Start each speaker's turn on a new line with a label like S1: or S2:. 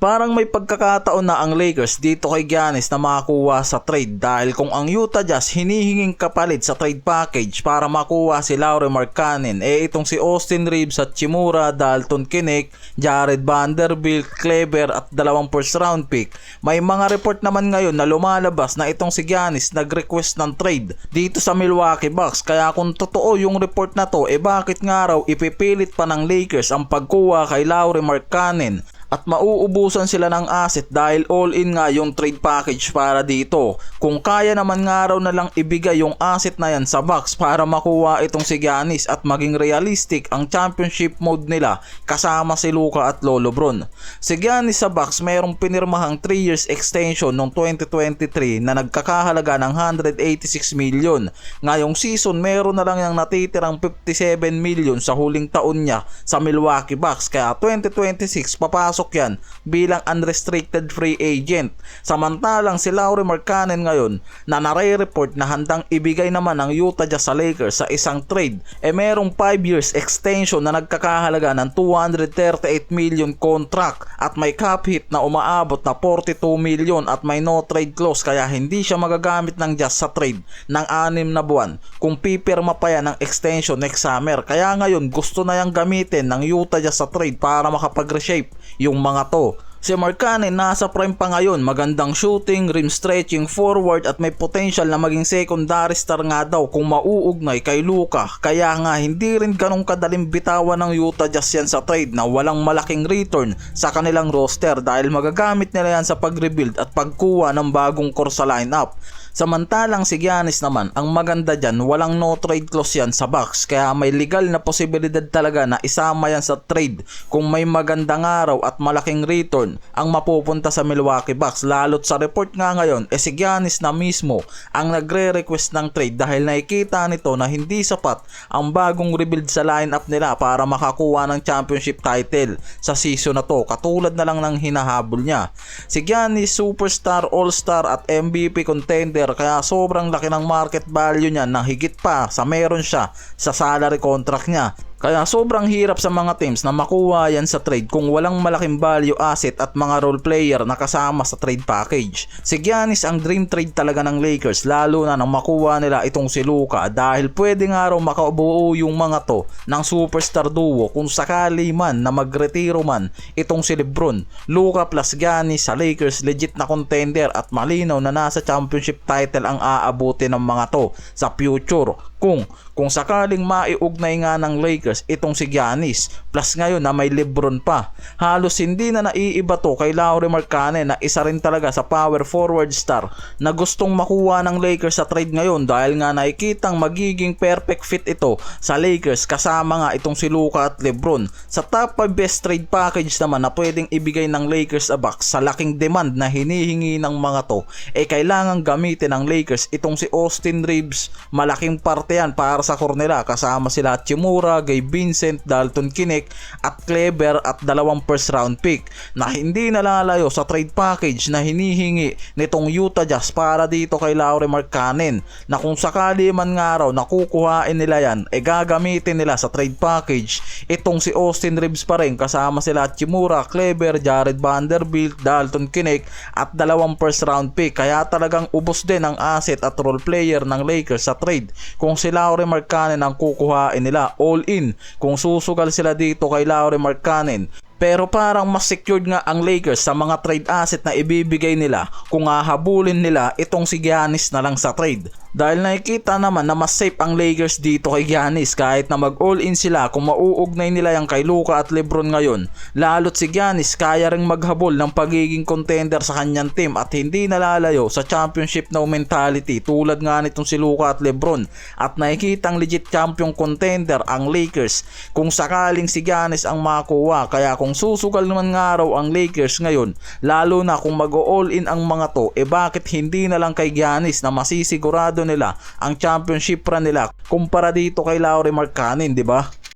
S1: Parang may pagkakataon na ang Lakers dito kay Giannis na makakuha sa trade dahil kung ang Utah Jazz hinihinging kapalit sa trade package para makuha si Lauri Markkanen, itong si Austin Reaves at Hachimura, Dalton Knecht, Jared Vanderbilt, Kleber at 2 first round pick. May mga report naman ngayon na lumalabas na itong si Giannis nag-request ng trade dito sa Milwaukee Bucks, kaya kung totoo yung report na to, bakit nga raw ipipilit pa ng Lakers ang pagkuha kay Lauri Markkanen? At mauubusan sila ng asset dahil all-in nga yung trade package para dito. Kung kaya naman nga raw na lang ibigay yung asset na yan sa Bucks para makuha itong si Giannis at maging realistic ang championship mode nila kasama si Luka at Lolo Bron. Si Giannis sa Bucks mayroong pinirmahang 3 years extension noong 2023 na nagkakahalaga ng 186 million. Ngayong season meron na lang yung natitirang 57 million sa huling taon niya sa Milwaukee Bucks, kaya 2026 papasok yan bilang unrestricted free agent. Samantalang si Lauri Markkanen ngayon na nare-report na handang ibigay naman ng Utah Jazz sa Lakers sa isang trade, merong 5 years extension na nagkakahalaga ng 238 million contract at may cap hit na umaabot na 42 million at may no trade clause, kaya hindi siya magagamit ng Jazz sa trade ng 6 na buwan kung pipirma pa yan ng extension next summer. Kaya ngayon gusto na yang gamitin ng Utah Jazz sa trade para makapag-reshape yung mga to. Si Markkanen nasa prime pa ngayon, magandang shooting, rim stretching, forward at may potential na maging secondary star nga daw kung mauugnay kay Luka. Kaya nga hindi rin ganong kadaling bitawan ng Utah Jazz yan sa trade na walang malaking return sa kanilang roster dahil magagamit nila yan sa pag-rebuild at pagkuha ng bagong core sa lineup. Samantalang si Giannis naman, ang maganda dyan, walang no trade clause yan sa Bucks, kaya may legal na posibilidad talaga na isama yan sa trade kung may magandang araw at malaking return ang mapupunta sa Milwaukee Bucks. Lalo't sa report nga ngayon, si Giannis na mismo ang nagre-request ng trade dahil nakikita nito na hindi sapat ang bagong rebuild sa lineup nila para makakuha ng championship title sa season na to, katulad na lang ng hinahabol niya. Si Giannis, superstar, all-star at MVP contender, kaya sobrang laki ng market value niya na higit pa sa meron siya sa salary contract niya. Kaya sobrang hirap sa mga teams na makuha yan sa trade kung walang malaking value asset at mga role player na kasama sa trade package. Si Giannis ang dream trade talaga ng Lakers, lalo na nang makuha nila itong si Luka dahil pwede nga raw makabuo yung mga to ng superstar duo kung sakali man na magretiro man itong si LeBron. Luka plus Giannis sa Lakers, legit na contender at malinaw na nasa championship title ang aabuti ng mga to sa future kung sakaling maiugnay nga ng Lakers itong si Giannis plus ngayon na may LeBron pa. Halos hindi na naiiba to kay Lauri Markkanen na isa rin talaga sa power forward star na gustong makuha ng Lakers sa trade ngayon dahil nga nakikitang magiging perfect fit ito sa Lakers kasama nga itong si Luka at LeBron. Sa top 5 best trade package naman na pwedeng ibigay ng Lakers sa Bucks sa laking demand na hinihingi ng mga to, kailangan gamitin ng Lakers itong si Austin Reaves. Malaking parte yan para sa core nila kasama sila Hachimura, Gabe Vincent, Dalton Knecht at Kleber at 2 first round pick na hindi nalalayo sa trade package na hinihingi nitong Utah Jazz para dito kay Lauri Markkanen, na kung sakali man nga raw nakukuhain nila yan, gagamitin nila sa trade package itong si Austin Reaves pa rin kasama sila Hachimura, Kleber, Jared Vanderbilt, Dalton Knecht at 2 first round pick. Kaya talagang ubos din ang asset at role player ng Lakers sa trade kung si Lauri Markkanen ang kukuhain nila all in kung susugal sila dito kay Lauri Markkanen. Pero parang mas secured nga ang Lakers sa mga trade asset na ibibigay nila kung hahabulin nila itong si Giannis na lang sa trade. Dahil nakikita naman na mas safe ang Lakers dito kay Giannis kahit na mag all-in sila kung mauugnay nila yung kay Luka at LeBron ngayon. Lalo't si Giannis kaya ring maghabol ng pagiging contender sa kanyang team at hindi nalalayo sa championship na mentality tulad nga nitong si Luka at LeBron. At nakikitang legit champion contender ang Lakers kung sakaling si Giannis ang makuha. Kaya kung susugal naman nga raw ang Lakers ngayon, lalo na kung mag-all-in ang mga to, bakit hindi na lang kay Giannis na masisigurado nila ang championship run nila kumpara dito kay Lauri Markkanen, di ba?